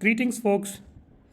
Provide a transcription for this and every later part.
Greetings, folks.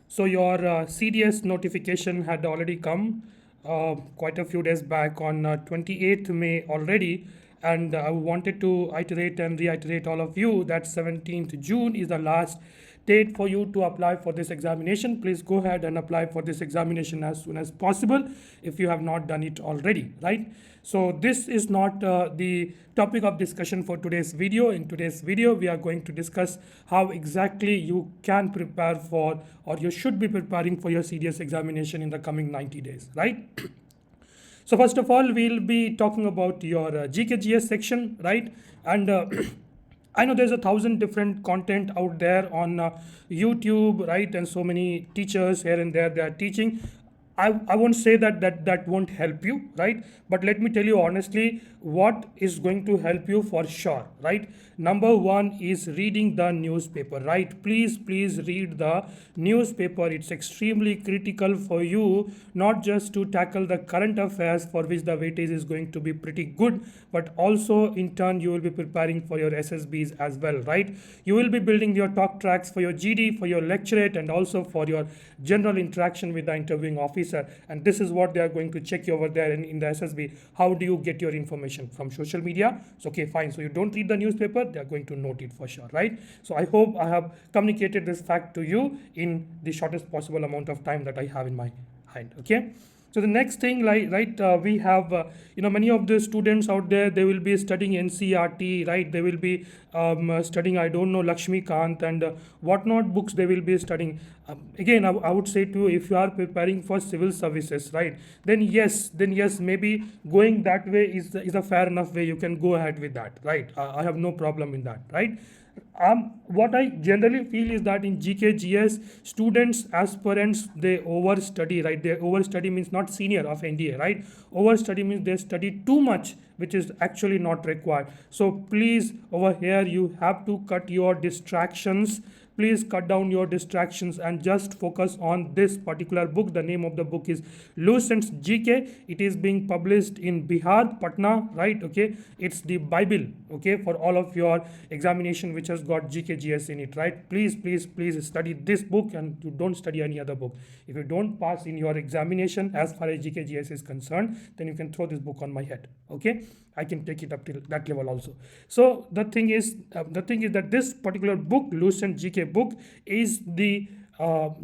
So, your CDS notification had already come quite a few days back on 28th May already. And I wanted to iterate and reiterate all of you that 17th June is the last date for you to apply for this examination. Please go ahead and apply for this examination as soon as possible if you have not done it already, right? So this is not the topic of discussion for today's video. In today's video, we are going to discuss how exactly you can prepare for, or you should be preparing for your CDS examination in the coming 90 days, right? So first of all, we'll be talking about your GKGS section, right? And I know there's 1,000 different content out there on YouTube, right? And so many teachers here and there, they are teaching. I won't say that won't help you, right? But let me tell you honestly, what is going to help you for sure, right? Number one is reading the newspaper, right? Please read the newspaper. It's extremely critical for you, not just to tackle the current affairs for which the weightage is going to be pretty good, but also in turn you will be preparing for your SSBs as well, right? You will be building your talk tracks for your GD, for your lecturate, and also for your general interaction with the interviewing officer. And this is what they are going to check you over there in the SSB. How do you get your information from social media? So okay, fine. So you don't read the newspaper, they are going to note it for sure, right? So I hope I have communicated this fact to you in the shortest possible amount of time that I have in my hand. Okay. So the next thing, like right, we have many of the students out there, they will be studying NCRT, right? They will be studying, I don't know, Lakshmi Kant and whatnot books they will be studying. Again, I would say to you, if you are preparing for civil services, right, then yes, maybe going that way is a fair enough way. You can go ahead with that, right? I have no problem in that, right? What I generally feel is that in GKGS, students, aspirants, they overstudy, right? They overstudy means not senior of NDA, right? Overstudy means they study too much, which is actually not required. So please, over here, you have to cut your distractions. Please cut down your distractions and just focus on this particular book. The name of the book is Lucent's GK. It is being published in Bihar, Patna, right? Okay, it's the Bible, okay, for all of your examination which has got GKGS in it, right? Please study this book and you don't study any other book. If you don't pass in your examination as far as GKGS is concerned, then you can throw this book on my head, okay? I can take it up till that level also. So the thing is that this particular book, Lucent GK book, is the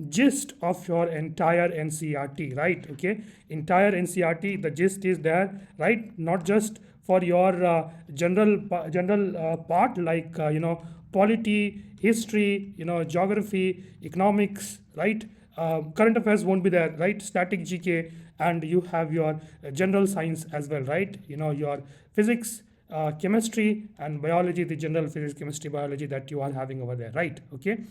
gist of your entire NCRT, right? Okay, entire NCRT, the gist is there, right? Not just for your general part like polity, history, geography, economics, right? Current affairs won't be there, right? Static GK, and you have your general science as well, right? Your physics, chemistry, and biology, the general physics, chemistry, biology that you are having over there, right? Okay,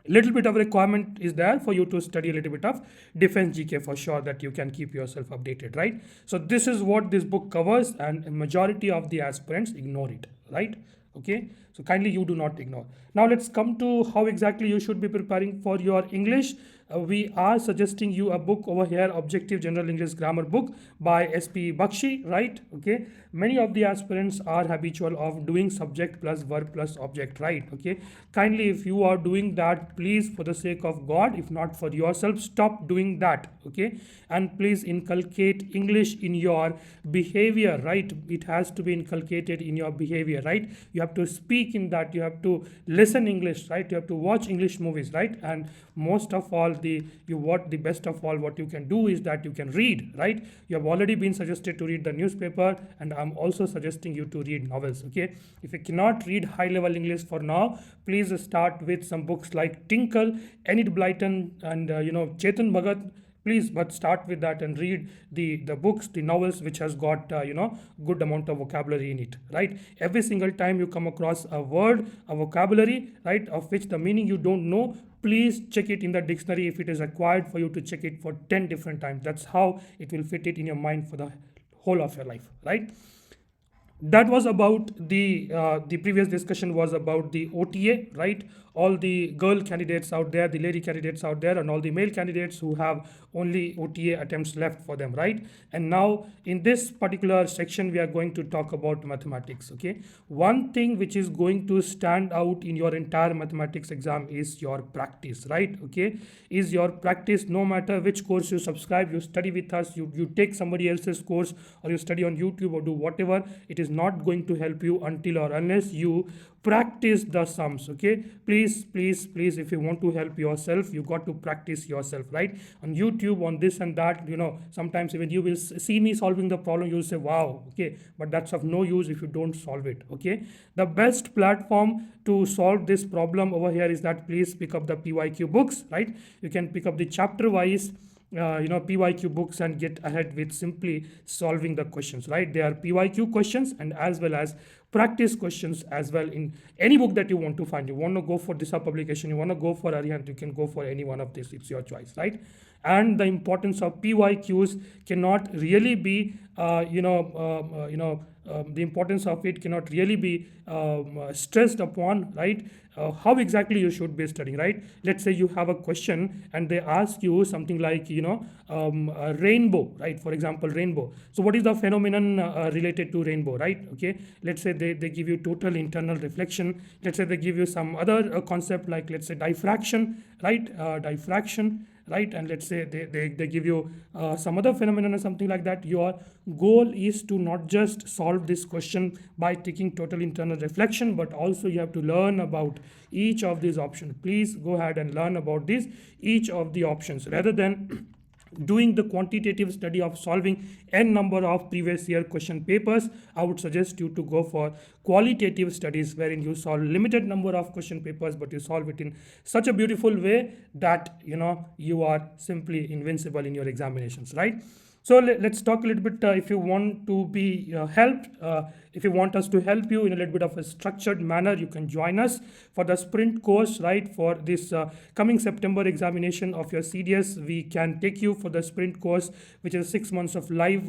little bit of requirement is there for you to study a little bit of defense GK for sure, that you can keep yourself updated, right? So this is what this book covers, and a majority of the aspirants ignore it, right? Okay, so kindly you do not ignore. Now let's come to how exactly you should be preparing for your English. We are suggesting you a book over here, Objective General English Grammar book by SP Bakshi, right? Okay, many of the aspirants are habitual of doing subject plus verb plus object, right? Okay, kindly, if you are doing that, please, for the sake of God, if not for yourself, stop doing that, okay? And please inculcate English in your behavior, right? It has to be inculcated in your behavior, right? You have to speak in that, you have to listen English, right? You have to watch English movies, right? And most of all, the best of all, what you can do is that you can read, right? You have already been suggested to read the newspaper, and I'm also suggesting you to read novels, okay? If you cannot read high level English for now, please start with some books like Tinkle, Enid Blyton, and Chetan Bhagat. Please, but start with that and read the books, the novels which has got good amount of vocabulary in it, right? Every single time you come across a word, a vocabulary, right, of which the meaning you don't know, please check it in the dictionary if it is required for you to check it for 10 different times. That's how it will fit it in your mind for the whole of your life, right? That was about the previous discussion was about the OTA, right? All the girl candidates out there, the lady candidates out there, and all the male candidates who have only OTA attempts left for them, right? And now in this particular section, we are going to talk about mathematics. Okay, one thing which is going to stand out in your entire mathematics exam is your practice, right? Okay, is your practice. No matter which course you subscribe, you study with us, you take somebody else's course, or you study on YouTube or do whatever, it is not going to help you until or unless you practice the sums. Okay, please, if you want to help yourself, you got to practice yourself, right? On YouTube, on this and that, sometimes even you will see me solving the problem, you'll say wow, okay, but that's of no use if you don't solve it. Okay, the best platform to solve this problem over here is that please pick up the PYQ books, right? You can pick up the chapter wise PYQ books and get ahead with simply solving the questions, right? They are PYQ questions and as well as practice questions as well in any book that you want to find. You want to go for this publication, you want to go for Arihant, you can go for any one of these, it's your choice, right? And the importance of PYQs cannot really be the importance of it cannot really be stressed upon, right? How exactly you should be studying, right? Let's say you have a question and they ask you something like a rainbow, right? For example, rainbow. So what is the phenomenon related to rainbow, right? Okay, let's say they give you total internal reflection. Let's say they give you some other concept like, let's say, diffraction, right? Diffraction, right? And let's say they give you some other phenomenon or something like that. Your goal is to not just solve this question by taking total internal reflection, but also you have to learn about each of these options. Please go ahead and learn about this each of the options rather than doing the quantitative study of solving n number of previous year question papers. I would suggest you to go for qualitative studies wherein you solve limited number of question papers, but you solve it in such a beautiful way that you are simply invincible in your examinations, right? So let's talk a little bit. If you want to be helped, if you want us to help you in a little bit of a structured manner, you can join us for the sprint course, right? For this coming September examination of your CDS, we can take you for the sprint course, which is 6 months of live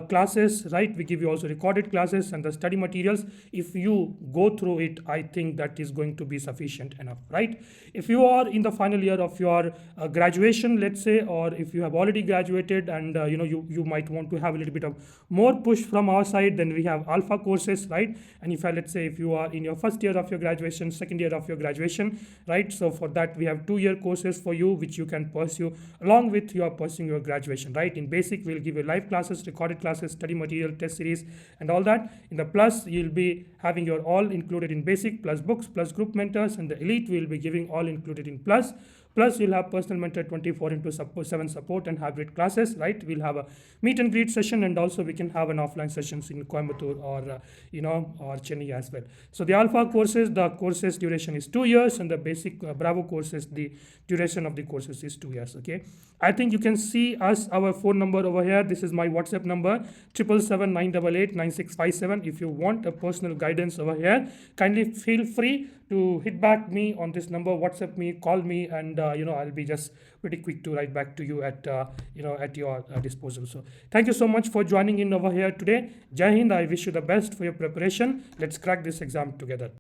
classes, right? We give you also recorded classes and the study materials. If you go through it, I think that is going to be sufficient enough, right? If you are in the final year of your graduation, let's say, or if you have already graduated and you might want to have a little bit of more push from our side, then we have alpha courses, right? And let's say if you are in your first year of your graduation, second year of your graduation, right? So for that we have 2-year courses for you which you can pursue along with your pursuing your graduation, right? In basic, we'll give you live classes, recorded classes, study material, test series and all that. In the plus, you'll be having your all included in basic plus books plus group mentors, and the elite will be giving all included in plus. Plus, you'll have personal mentor 24/7 support and hybrid classes, right? We'll have a meet and greet session, and also we can have an offline sessions in Coimbatore or or Chennai as well. So the alpha courses, the courses duration is 2 years, and the basic Bravo courses, the duration of the courses is 2 years. Okay, I think you can see us our phone number over here. This is my WhatsApp number 777-988-9657. If you want a personal guidance over here, kindly feel free to hit back me on this number, WhatsApp me, call me, and I'll be just pretty quick to write back to you at at your disposal. So thank you so much for joining in over here today. Jai Hind. I wish you the best for your preparation. Let's crack this exam together.